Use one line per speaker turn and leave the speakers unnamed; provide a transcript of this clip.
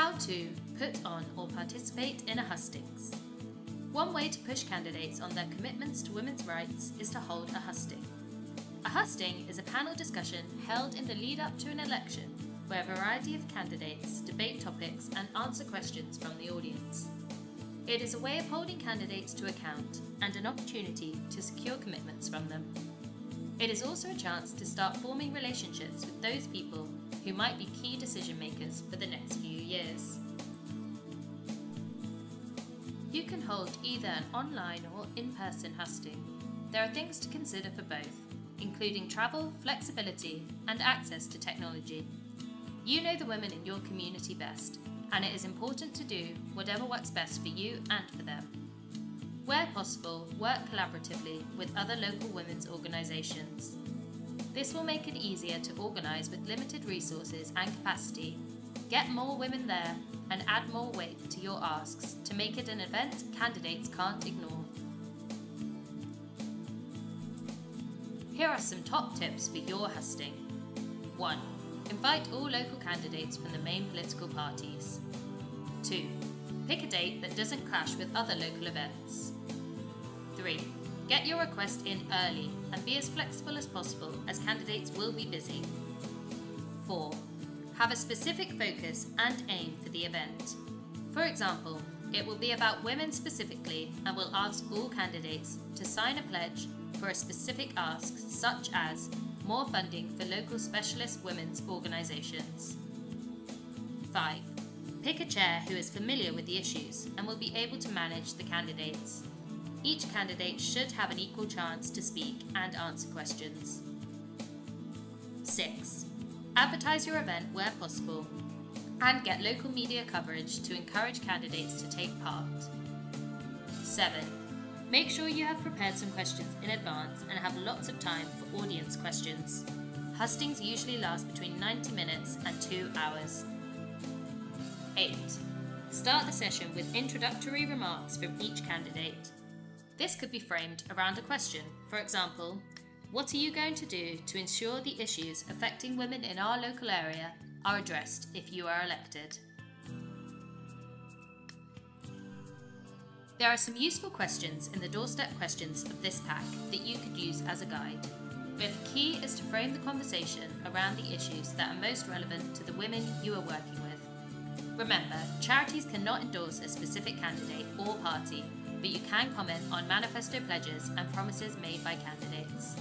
How to put on or participate in a hustings. One way to push candidates on their commitments to women's rights is to hold a husting. A husting is a panel discussion held in the lead up to an election where a variety of candidates debate topics and answer questions from the audience. It is a way of holding candidates to account and an opportunity to secure commitments from them. It is also a chance to start forming relationships with those people who might be key decision makers for the next few years. You can hold either an online or in-person husting. There are things to consider for both, including travel, flexibility, and access to technology. You know the women in your community best, and it is important to do whatever works best for you and for them. Where possible, work collaboratively with other local women's organisations. This will make it easier to organise with limited resources and capacity, get more women there, and add more weight to your asks to make it an event candidates can't ignore. Here are some top tips for your husting. 1. Invite all local candidates from the main political parties. 2. Pick a date that doesn't clash with other local events. 3. Get your request in early and be as flexible as possible as candidates will be busy. 4. Have a specific focus and aim for the event. For example, it will be about women specifically and will ask all candidates to sign a pledge for a specific ask such as more funding for local specialist women's organisations. 5. Pick a chair who is familiar with the issues and will be able to manage the candidates. Each candidate should have an equal chance to speak and answer questions. 6. Advertise your event where possible and get local media coverage to encourage candidates to take part. 7. Make sure you have prepared some questions in advance and have lots of time for audience questions. Hustings usually last between 90 minutes and 2 hours. 8. Start the session with introductory remarks from each candidate. This could be framed around a question. For example, what are you going to do to ensure the issues affecting women in our local area are addressed if you are elected? There are some useful questions in the doorstep questions of this pack that you could use as a guide, where the key is to frame the conversation around the issues that are most relevant to the women you are working with. Remember, charities cannot endorse a specific candidate or party, but you can comment on manifesto pledges and promises made by candidates.